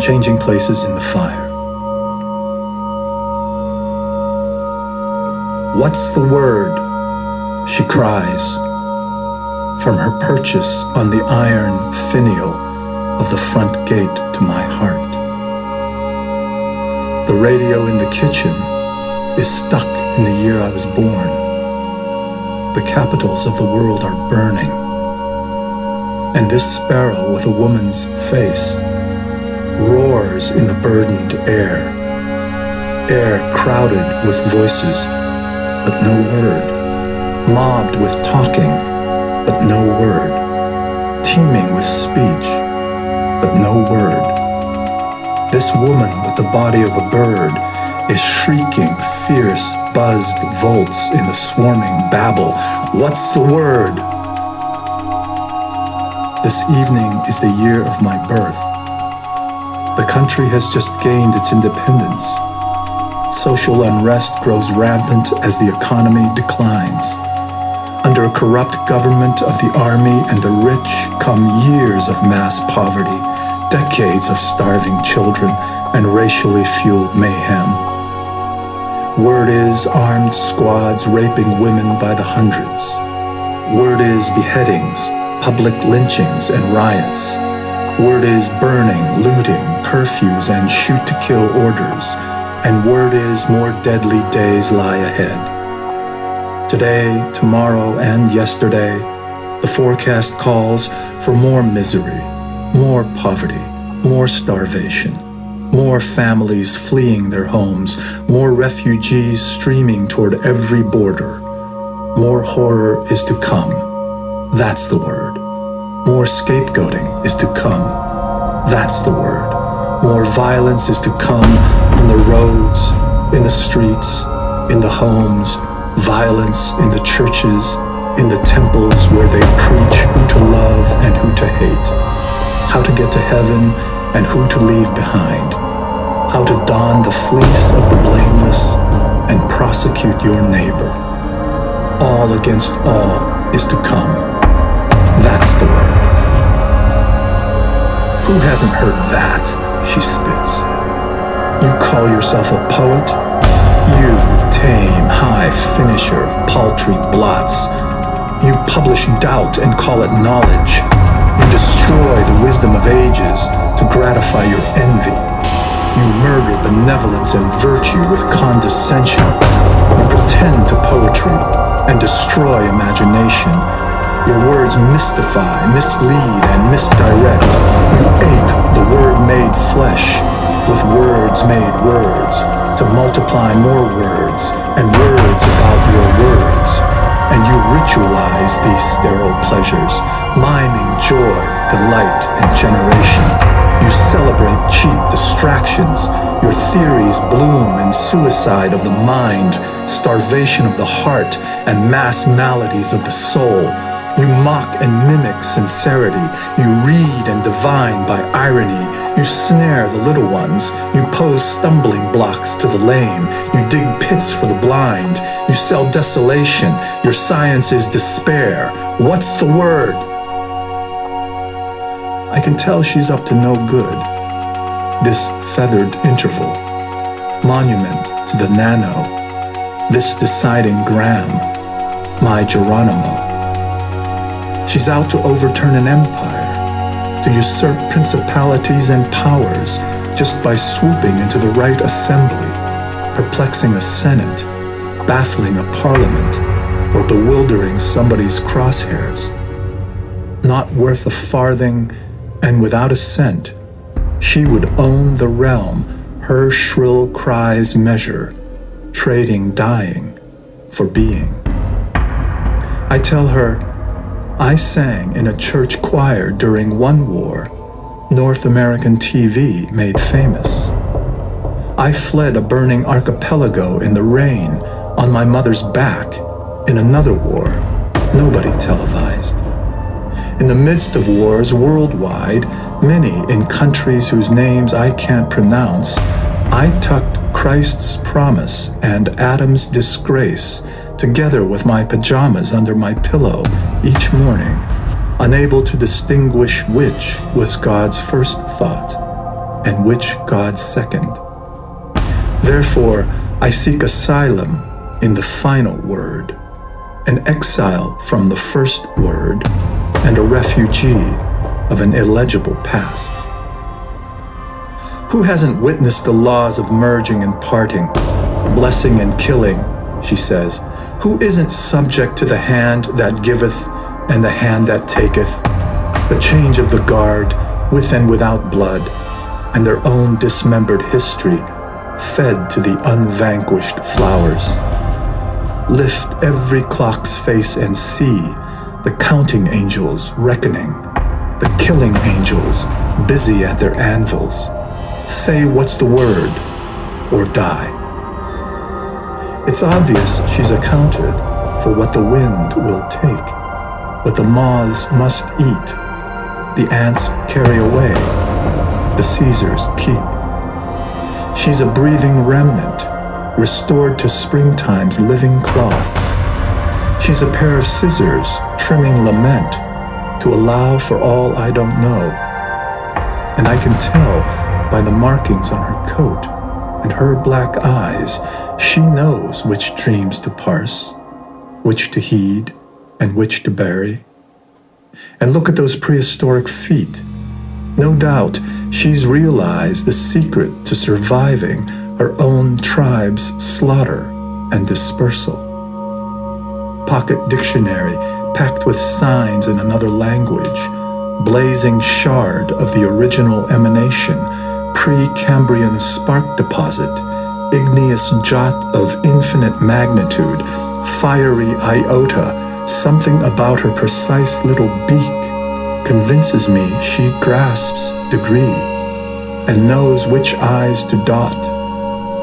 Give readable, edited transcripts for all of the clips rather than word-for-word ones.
changing places in the fire. "What's the word?" she cries from her purchase on the iron finial of the front gate to my heart. The radio in the kitchen is stuck in the year I was born. The capitals of the world are burning, and this sparrow with a woman's face roars in the burdened air crowded with voices, but no word, mobbed with talking, but no word, teeming with speech, but no word. This woman with the body of a bird is shrieking fierce, buzzed volts in the swarming babble. What's the word? This evening is the year of my birth. The country has just gained its independence. Social unrest grows rampant as the economy declines. Under a corrupt government of the army and the rich come years of mass poverty, decades of starving children, and racially fueled mayhem. Word is armed squads raping women by the hundreds. Word is beheadings, public lynchings, and riots. Word is burning, looting, curfews, and shoot-to-kill orders. And word is more deadly days lie ahead. Today, tomorrow, and yesterday, the forecast calls for more misery, more poverty, more starvation, more families fleeing their homes, more refugees streaming toward every border. More horror is to come. That's the word. More scapegoating is to come. That's the word. More violence is to come on the roads, in the streets, in the homes, violence in the churches, in the temples where they preach who to love and who to hate, how to get to heaven and who to leave behind, how to don the fleece of the blameless and prosecute your neighbor. All against all is to come. That's the word. Who hasn't heard that? She spits. You call yourself a poet? You tame, high finisher of paltry blots. You publish doubt and call it knowledge. You destroy the wisdom of ages to gratify your envy. You murder benevolence and virtue with condescension. You pretend to poetry and destroy imagination. Your words mystify, mislead, and misdirect. You ape the word made flesh with words made words to multiply more words and words about your words. And you ritualize these sterile pleasures, miming joy, delight, and generation. You celebrate cheap distractions. Your theories bloom in suicide of the mind, starvation of the heart, and mass maladies of the soul. You mock and mimic sincerity. You read and divine by irony. You snare the little ones. You pose stumbling blocks to the lame. You dig pits for the blind. You sell desolation. Your science is despair. What's the word? I can tell she's up to no good. This feathered interval, monument to the nano, this deciding gram, my Geronimo. She's out to overturn an empire, to usurp principalities and powers just by swooping into the right assembly, perplexing a senate, baffling a parliament, or bewildering somebody's crosshairs. Not worth a farthing and without a cent, she would own the realm her shrill cries measure, trading dying for being. I tell her, I sang in a church choir during one war North American TV made famous. I fled a burning archipelago in the rain on my mother's back in another war nobody televised. In the midst of wars worldwide, many in countries whose names I can't pronounce, I tucked Christ's promise and Adam's disgrace together with my pajamas under my pillow each morning, unable to distinguish which was God's first thought, and which God second. Therefore, I seek asylum in the final word, an exile from the first word, and a refugee of an illegible past. Who hasn't witnessed the laws of merging and parting, blessing and killing, she says? Who isn't subject to the hand that giveth and the hand that taketh, the change of the guard with and without blood, and their own dismembered history fed to the unvanquished flowers? Lift every clock's face and see the counting angels reckoning, the killing angels busy at their anvils. Say what's the word, or die. It's obvious she's accounted for what the wind will take, what the moths must eat, the ants carry away, the Caesars keep. She's a breathing remnant, restored to springtime's living cloth. She's a pair of scissors trimming lament to allow for all I don't know. And I can tell by the markings on her coat and her black eyes, she knows which dreams to parse, which to heed, and which to bury. And look at those prehistoric feet. No doubt she's realized the secret to surviving her own tribe's slaughter and dispersal. Pocket dictionary packed with signs in another language, blazing shard of the original emanation, pre-Cambrian spark deposit, igneous jot of infinite magnitude, fiery iota, something about her precise little beak convinces me she grasps degree and knows which eyes to dot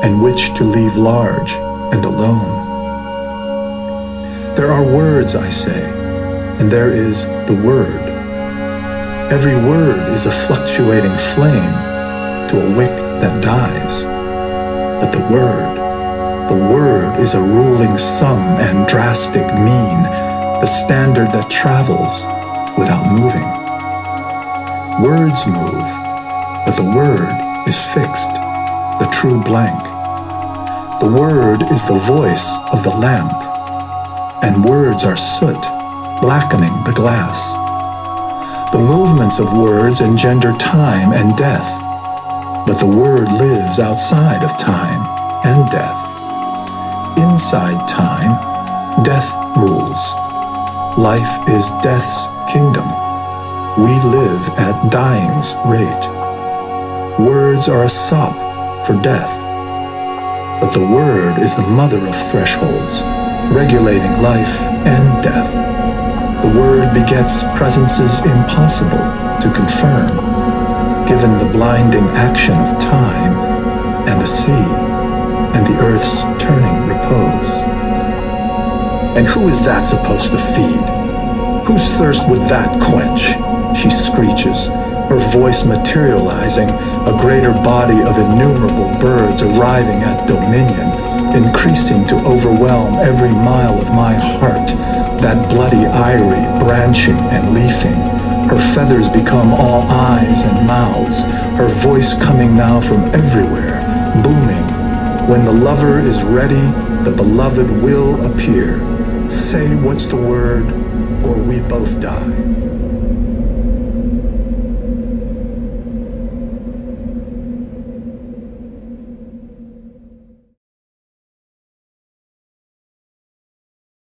and which to leave large and alone. There are words, I say, and there is the word. Every word is a fluctuating flame to a wick that dies. But the word is a ruling sum and drastic mean, the standard that travels without moving. Words move, but the word is fixed, the true blank. The word is the voice of the lamp, and words are soot, blackening the glass. The movements of words engender time and death, but the word lives outside of time and death. Inside time, death rules. Life is death's kingdom. We live at dying's rate. Words are a sop for death, but the word is the mother of thresholds, regulating life and death. The word begets presences impossible to confirm, given the blinding action of time and the sea and the earth's turning repose. And who is that supposed to feed? Whose thirst would that quench? She screeches, her voice materializing a greater body of innumerable birds arriving at dominion, increasing to overwhelm every mile of my heart, that bloody eyrie branching and leafing. Her feathers become all eyes and mouths, her voice coming now from everywhere, booming. When the lover is ready, the beloved will appear. Say what's the word, or we both die.